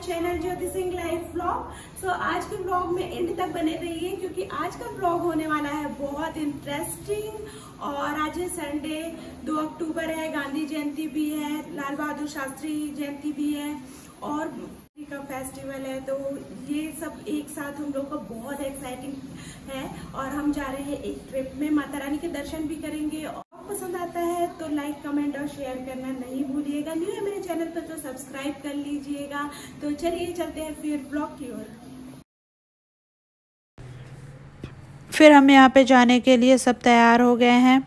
Channel Jyoti Singh life vlog. सो आज के vlog में एंड तक बने रहिए क्योंकि आज का व्लॉग होने वाला है बहुत इंटरेस्टिंग। और आज है संडे, 2 अक्टूबर है, गांधी जयंती भी है, लाल बहादुर शास्त्री जयंती भी है और का फेस्टिवल है। तो ये सब एक साथ हम लोग का बहुत एक्साइटिंग है और हम जा रहे हैं एक ट्रिप में, माता रानी के दर्शन भी करेंगे। और पसंद आता है तो लाइक, कमेंट और शेयर करना नहीं भूलिएगा। न्यू है मेरे चैनल पर तो सब्सक्राइब कर लीजिएगा। तो चलिए चलते हैं फिर ब्लॉग की ओर। फिर हम यहाँ पे जाने के लिए सब तैयार हो गए हैं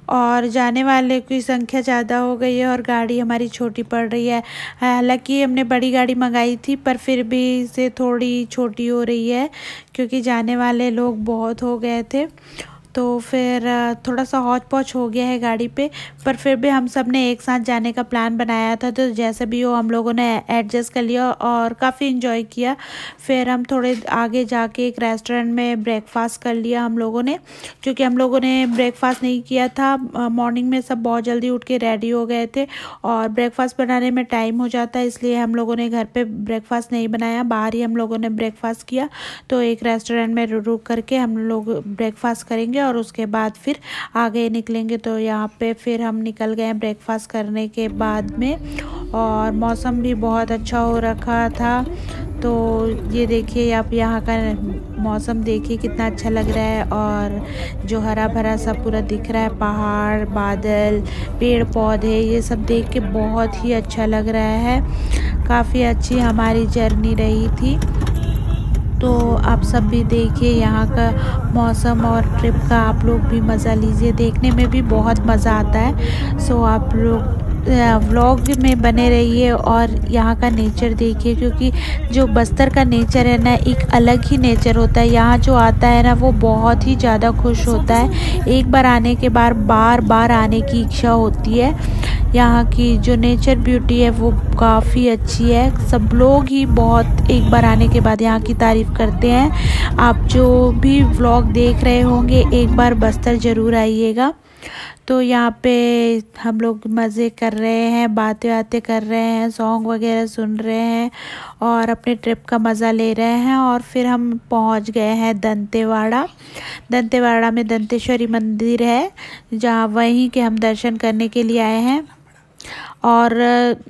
और जाने वाले की संख्या ज़्यादा हो गई है और गाड़ी हमारी छोटी पड़ रही है। हालांकि हमने बड़ी गाड़ी मंगाई थी पर फिर भी इसे थोड़ी छोटी हो रही है क्योंकि जाने वाले लोग बहुत हो गए थे। तो फिर थोड़ा सा हौच पौच हो गया है गाड़ी पे, पर फिर भी हम सब ने एक साथ जाने का प्लान बनाया था तो जैसे भी हो हम लोगों ने एडजस्ट कर लिया और काफ़ी इन्जॉय किया। फिर हम थोड़े आगे जाके एक रेस्टोरेंट में ब्रेकफास्ट कर लिया हम लोगों ने, क्योंकि हम लोगों ने ब्रेकफास्ट नहीं किया था। मॉर्निंग में सब बहुत जल्दी उठ के रेडी हो गए थे और ब्रेकफास्ट बनाने में टाइम हो जाता है, इसलिए हम लोगों ने घर पर ब्रेकफास्ट नहीं बनाया, बाहर ही हम लोगों ने ब्रेकफास्ट किया। तो एक रेस्टोरेंट में रुक करके हम लोग ब्रेकफास्ट करेंगे और उसके बाद फिर आगे निकलेंगे। तो यहाँ पे फिर हम निकल गए ब्रेकफास्ट करने के बाद में और मौसम भी बहुत अच्छा हो रखा था। तो ये देखिए आप यहाँ का मौसम देखिए कितना अच्छा लग रहा है और जो हरा भरा सब पूरा दिख रहा है, पहाड़, बादल, पेड़ पौधे, ये सब देख के बहुत ही अच्छा लग रहा है। काफ़ी अच्छी हमारी जर्नी रही थी। तो आप सब भी देखिए यहाँ का मौसम और ट्रिप का आप लोग भी मज़ा लीजिए, देखने में भी बहुत मज़ा आता है। सो आप लोग व्लॉग में बने रहिए और यहाँ का नेचर देखिए, क्योंकि जो बस्तर का नेचर है ना, एक अलग ही नेचर होता है। यहाँ जो आता है ना वो बहुत ही ज़्यादा खुश होता है, एक बार आने के बाद बार बार आने की इच्छा होती है। यहाँ की जो नेचर ब्यूटी है वो काफ़ी अच्छी है। सब लोग ही बहुत एक बार आने के बाद यहाँ की तारीफ़ करते हैं। आप जो भी व्लॉग देख रहे होंगे एक बार बस्तर ज़रूर आइएगा। तो यहाँ पे हम लोग मज़े कर रहे हैं, बातें कर रहे हैं, सॉन्ग वगैरह सुन रहे हैं और अपने ट्रिप का मज़ा ले रहे हैं। और फिर हम पहुँच गए हैं दंतेवाड़ा। दंतेवाड़ा में दंतेश्वरी मंदिर है, जहाँ वहीं के हम दर्शन करने के लिए आए हैं। और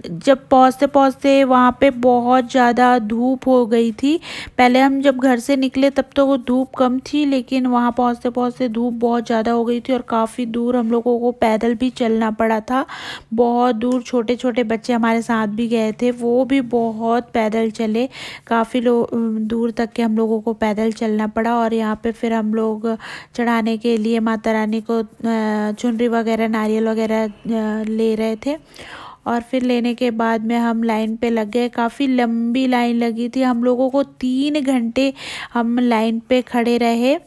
जब पहुँचते पहुँचते वहाँ पे बहुत ज़्यादा धूप हो गई थी। पहले हम जब घर से निकले तब तो वो धूप कम थी, लेकिन वहाँ पहुँचते पहुँचते धूप बहुत ज़्यादा हो गई थी और काफ़ी दूर हम लोगों को पैदल भी चलना पड़ा था। बहुत दूर छोटे छोटे बच्चे हमारे साथ भी गए थे, वो भी बहुत पैदल चले, काफ़ी दूर तक के हम लोगों को पैदल चलना पड़ा। और यहाँ पे फिर हम लोग चढ़ाने के लिए माता रानी को चुनरी वगैरह, नारियल वगैरह ले रहे थे। और फिर लेने के बाद में हम लाइन पे लग गए। काफ़ी लंबी लाइन लगी थी, हम लोगों को 3 घंटे हम लाइन पे खड़े रहे।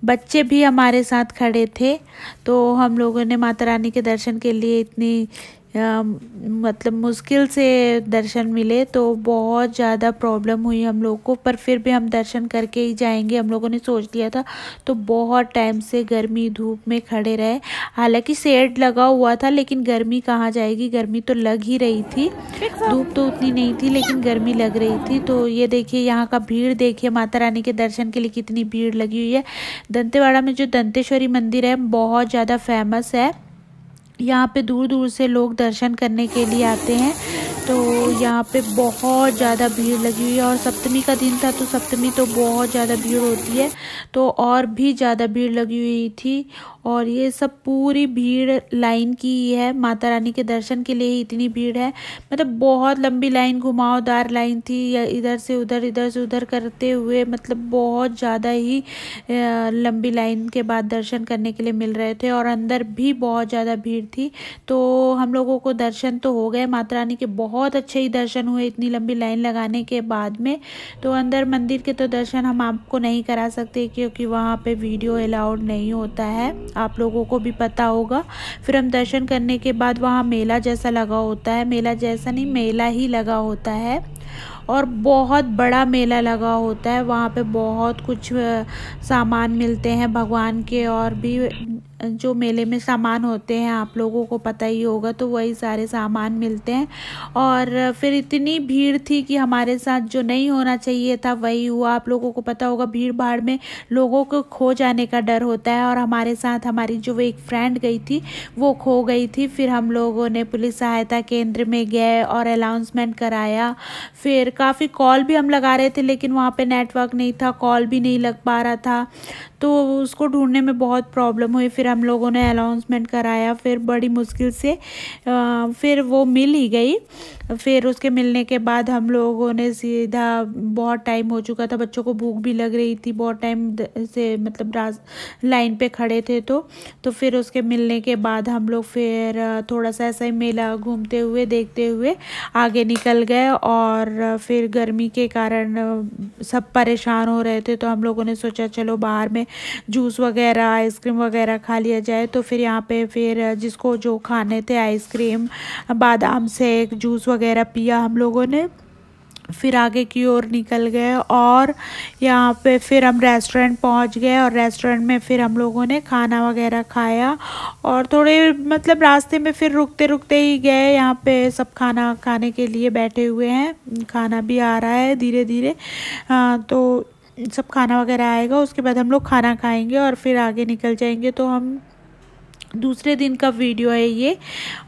बच्चे भी हमारे साथ खड़े थे। तो हम लोगों ने माता रानी के दर्शन के लिए इतनी मतलब मुश्किल से दर्शन मिले, तो बहुत ज़्यादा प्रॉब्लम हुई हम लोग को, पर फिर भी हम दर्शन करके ही जाएंगे हम लोगों ने सोच लिया था। तो बहुत टाइम से गर्मी धूप में खड़े रहे, हालांकि शेड लगा हुआ था लेकिन गर्मी कहाँ जाएगी, गर्मी तो लग ही रही थी। धूप तो उतनी नहीं थी लेकिन गर्मी लग रही थी। तो ये देखिए यहाँ का भीड़ देखिए, माता रानी के दर्शन के लिए कितनी भीड़ लगी हुई है। दंतेवाड़ा में जो दंतेश्वरी मंदिर है बहुत ज़्यादा फेमस है, यहाँ पे दूर दूर से लोग दर्शन करने के लिए आते हैं। तो यहाँ पे बहुत ज़्यादा भीड़ लगी हुई है और सप्तमी का दिन था तो सप्तमी तो बहुत ज़्यादा भीड़ होती है, तो और भी ज़्यादा भीड़ लगी हुई थी। और ये सब पूरी भीड़ लाइन की ही है, माता रानी के दर्शन के लिए ही इतनी भीड़ है। मतलब बहुत लंबी लाइन, घुमावदार लाइन थी, या इधर से उधर करते हुए मतलब बहुत ज़्यादा ही लंबी लाइन के बाद दर्शन करने के लिए मिल रहे थे। और अंदर भी बहुत ज़्यादा भीड़ थी। तो हम लोगों को दर्शन तो हो गए माता रानी के, बहुत अच्छे ही दर्शन हुए इतनी लंबी लाइन लगाने के बाद में। तो अंदर मंदिर के तो दर्शन हम आपको नहीं करा सकते क्योंकि वहाँ पे वीडियो अलाउड नहीं होता है, आप लोगों को भी पता होगा। फिर हम दर्शन करने के बाद वहाँ मेला जैसा लगा होता है, मेला जैसा नहीं मेला ही लगा होता है और बहुत बड़ा मेला लगा होता है। वहाँ पे बहुत कुछ सामान मिलते हैं भगवान के और भी जो मेले में सामान होते हैं आप लोगों को पता ही होगा, तो वही सारे सामान मिलते हैं। और फिर इतनी भीड़ थी कि हमारे साथ जो नहीं होना चाहिए था वही हुआ। आप लोगों को पता होगा भीड़ भाड़ में लोगों को खो जाने का डर होता है, और हमारे साथ हमारी जो एक फ्रेंड गई थी वो खो गई थी। फिर हम लोगों ने पुलिस सहायता केंद्र में गए और अनाउंसमेंट कराया। फिर काफ़ी कॉल भी हम लगा रहे थे लेकिन वहाँ पे नेटवर्क नहीं था, कॉल भी नहीं लग पा रहा था, तो उसको ढूंढने में बहुत प्रॉब्लम हुई। फिर हम लोगों ने अनाउंसमेंट कराया, फिर बड़ी मुश्किल से फिर वो मिल ही गई। फिर उसके मिलने के बाद हम लोगों ने सीधा, बहुत टाइम हो चुका था, बच्चों को भूख भी लग रही थी, बहुत टाइम से मतलब लाइन पे खड़े थे, तो फिर उसके मिलने के बाद हम लोग फिर थोड़ा सा ऐसा ही मेला घूमते हुए देखते हुए आगे निकल गए। और फिर गर्मी के कारण सब परेशान हो रहे थे, तो हम लोगों ने सोचा चलो बाहर में जूस वगैरह आइसक्रीम वगैरह खा लिया जाए। तो फिर यहाँ पे फिर जिसको जो खाने थे आइसक्रीम, बादाम शेक, जूस वगैरह पिया हम लोगों ने। फिर आगे की ओर निकल गए और यहाँ पे फिर हम रेस्टोरेंट पहुँच गए, और रेस्टोरेंट में फिर हम लोगों ने खाना वगैरह खाया। और थोड़े मतलब रास्ते में फिर रुकते रुकते ही गए, यहाँ पे सब खाना खाने के लिए बैठे हुए हैं, खाना भी आ रहा है धीरे धीरे। तो सब खाना वगैरह आएगा, उसके बाद हम लोग खाना खाएंगे और फिर आगे निकल जाएंगे। तो हम दूसरे दिन का वीडियो है ये।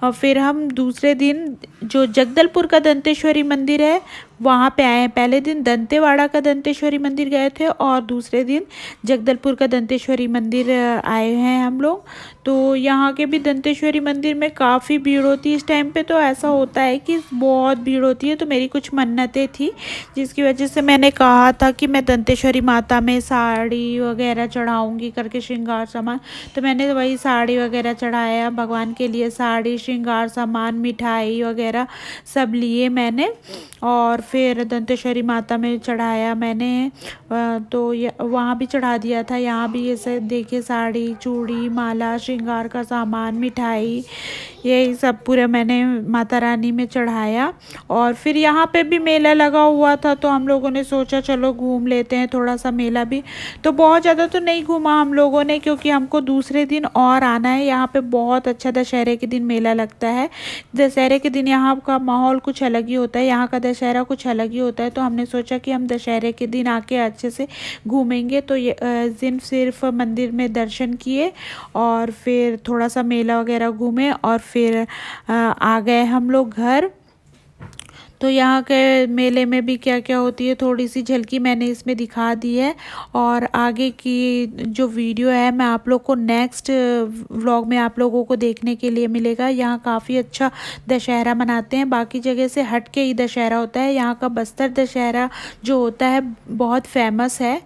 और फिर हम दूसरे दिन जो जगदलपुर का दंतेश्वरी मंदिर है वहाँ पे आए हैं। पहले दिन दंतेवाड़ा का दंतेश्वरी मंदिर गए थे और दूसरे दिन जगदलपुर का दंतेश्वरी मंदिर आए हैं हम लोग। तो यहाँ के भी दंतेश्वरी मंदिर में काफ़ी भीड़ होती है इस टाइम पे, तो ऐसा होता है कि बहुत भीड़ होती है। तो मेरी कुछ मन्नतें थी जिसकी वजह से मैंने कहा था कि मैं दंतेश्वरी माता में साड़ी वगैरह चढ़ाऊँगी करके, श्रृंगार सामान। तो मैंने वही साड़ी वगैरह चढ़ाया भगवान के लिए, साड़ी, श्रृंगार सामान, मिठाई वगैरह सब लिए मैंने, और फिर दंतेश्वरी माता में चढ़ाया मैंने। तो वहाँ भी चढ़ा दिया था। यहाँ भी ये सब देखिए, साड़ी, चूड़ी, माला, श्रृंगार का सामान, मिठाई, यही सब पूरे मैंने माता रानी में चढ़ाया। और फिर यहाँ पे भी मेला लगा हुआ था, तो हम लोगों ने सोचा चलो घूम लेते हैं थोड़ा सा मेला भी। तो बहुत ज़्यादा तो नहीं घूमा हम लोगों ने, क्योंकि हमको दूसरे दिन और आना है। यहाँ पे बहुत अच्छा दशहरे के दिन मेला लगता है। दशहरे के दिन यहाँ का माहौल कुछ अलग ही होता है, यहाँ का दशहरा कुछ अलग ही होता है। तो हमने सोचा कि हम दशहरे के दिन आके अच्छे से घूमेंगे। तो ये दिन सिर्फ मंदिर में दर्शन किए और फिर थोड़ा सा मेला वगैरह घूमे और फिर आ गए हम लोग घर। तो यहाँ के मेले में भी क्या क्या होती है थोड़ी सी झलकी मैंने इसमें दिखा दी है, और आगे की जो वीडियो है मैं आप लोग को नेक्स्ट व्लॉग में आप लोगों को देखने के लिए मिलेगा। यहाँ काफ़ी अच्छा दशहरा मनाते हैं, बाकी जगह से हट के ही दशहरा होता है। यहाँ का बस्तर दशहरा जो होता है बहुत फेमस है।